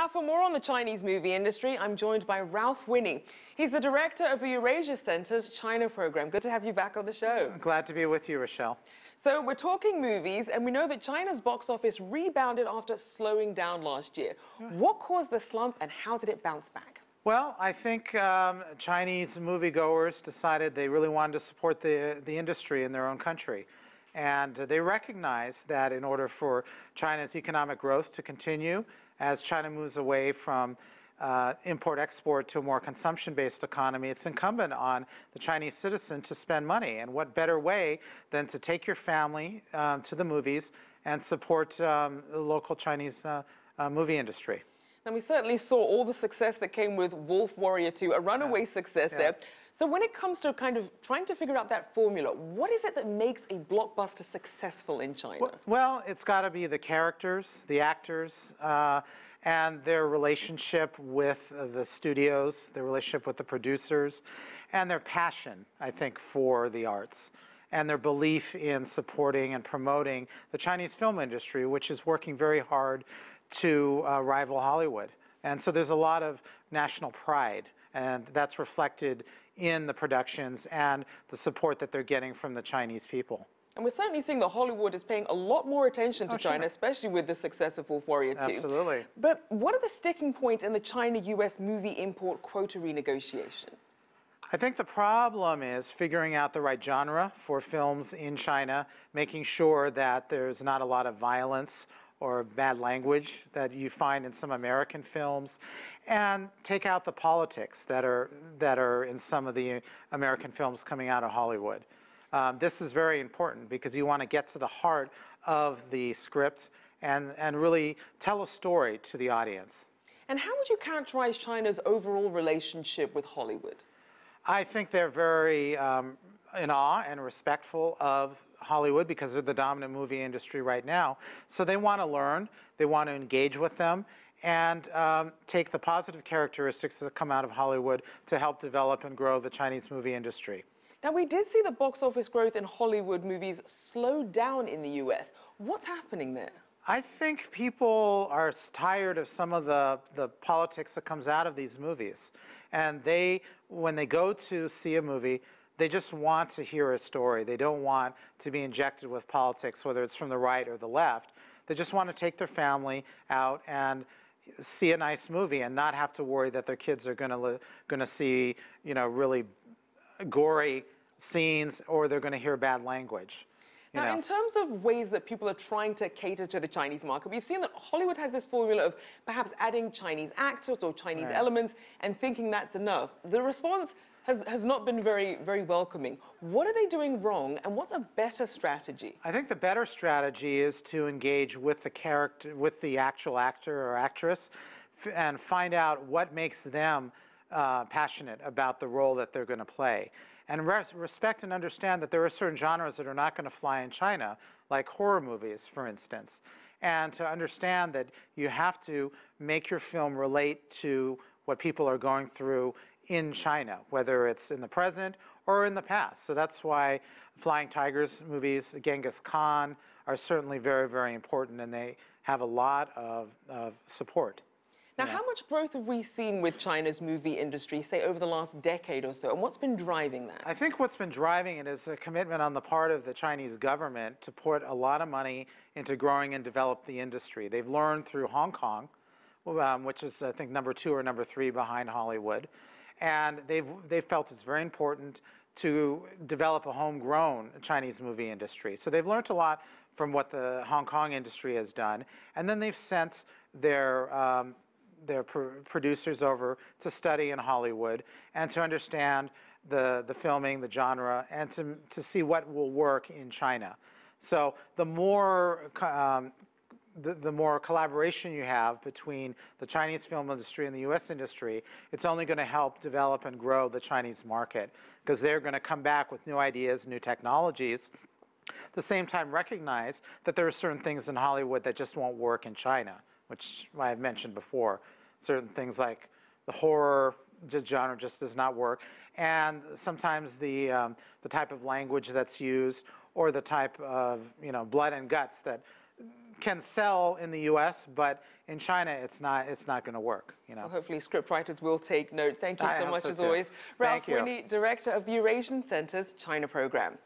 Now, for more on the Chinese movie industry, I'm joined by Ralph Winnie. He's the director of the Eurasia Center's China program. Good to have you back on the show. Glad to be with you, Rachelle. So we're talking movies, and we know that China's box office rebounded after slowing down last year. What caused the slump, and how did it bounce back? Well, I think Chinese moviegoers decided they really wanted to support the industry in their own country. And they recognized that in order for China's economic growth to continue, as China moves away from import-export to a more consumption-based economy, it's incumbent on the Chinese citizen to spend money. And what better way than to take your family to the movies and support the local Chinese movie industry. And we certainly saw all the success that came with Wolf Warrior 2, a runaway success there. So when it comes to kind of trying to figure out that formula, what is it that makes a blockbuster successful in China? Well, it's got to be the characters, the actors, and their relationship with the studios, their relationship with the producers, and their passion, I think, for the arts, and their belief in supporting and promoting the Chinese film industry, which is working very hard to rival Hollywood. And so there's a lot of national pride, and that's reflected in the productions and the support that they're getting from the Chinese people. And we're certainly seeing that Hollywood is paying a lot more attention to China, especially with the success of Wolf Warrior 2. Absolutely. But what are the sticking points in the China-US movie import quota renegotiation? I think the problem is figuring out the right genre for films in China, making sure that there's not a lot of violence or bad language that you find in some American films, and take out the politics that are in some of the American films coming out of Hollywood. This is very important because you want to get to the heart of the script and really tell a story to the audience. And how would you characterize China's overall relationship with Hollywood? I think they're very in awe and respectful of Hollywood because they're the dominant movie industry right now. So they want to learn, they want to engage with them, and take the positive characteristics that come out of Hollywood to help develop and grow the Chinese movie industry. Now, we did see the box office growth in Hollywood movies slow down in the US. What's happening there? I think people are tired of some of the politics that comes out of these movies. And when they go to see a movie, they just want to hear a story. They don't want to be injected with politics, whether it's from the right or the left. They just want to take their family out and see a nice movie and not have to worry that their kids are going to see, really gory scenes, or they're going to hear bad language. Now, in terms of ways that people are trying to cater to the Chinese market, we've seen that Hollywood has this formula of perhaps adding Chinese actors or Chinese elements and thinking that's enough. The response has not been very, very welcoming. What are they doing wrong, and what's a better strategy? I think the better strategy is to engage with the character, with the actual actor or actress, and find out what makes them passionate about the role that they're going to play. And respect and understand that there are certain genres that are not going to fly in China, like horror movies, for instance. And to understand that you have to make your film relate to what people are going through in China, whether it's in the present or in the past. So that's why Flying Tigers movies, Genghis Khan, are certainly very, very important, and they have a lot of support. Now, how much growth have we seen with China's movie industry, say, over the last decade or so, and what's been driving that? I think what's been driving it is a commitment on the part of the Chinese government to put a lot of money into growing and develop the industry. They've learned through Hong Kong, which is, I think, #2 or #3 behind Hollywood, and they've felt it's very important to develop a homegrown Chinese movie industry. So they've learned a lot from what the Hong Kong industry has done, and then they've sent their producers over to study in Hollywood and to understand the filming, the genre, and to see what will work in China. So the more collaboration you have between the Chinese film industry and the US industry, it's only going to help develop and grow the Chinese market, because they're going to come back with new ideas, new technologies. At the same time, recognize that there are certain things in Hollywood that just won't work in China, which I've mentioned before. Certain things like the horror genre just does not work, and sometimes the type of language that's used, or the type of blood and guts that can sell in the U.S., but in China, it's not going to work. Well, hopefully, scriptwriters will take note. Thank you so much, as always. Ralph Winnie, Director of the Eurasian Center's China Program.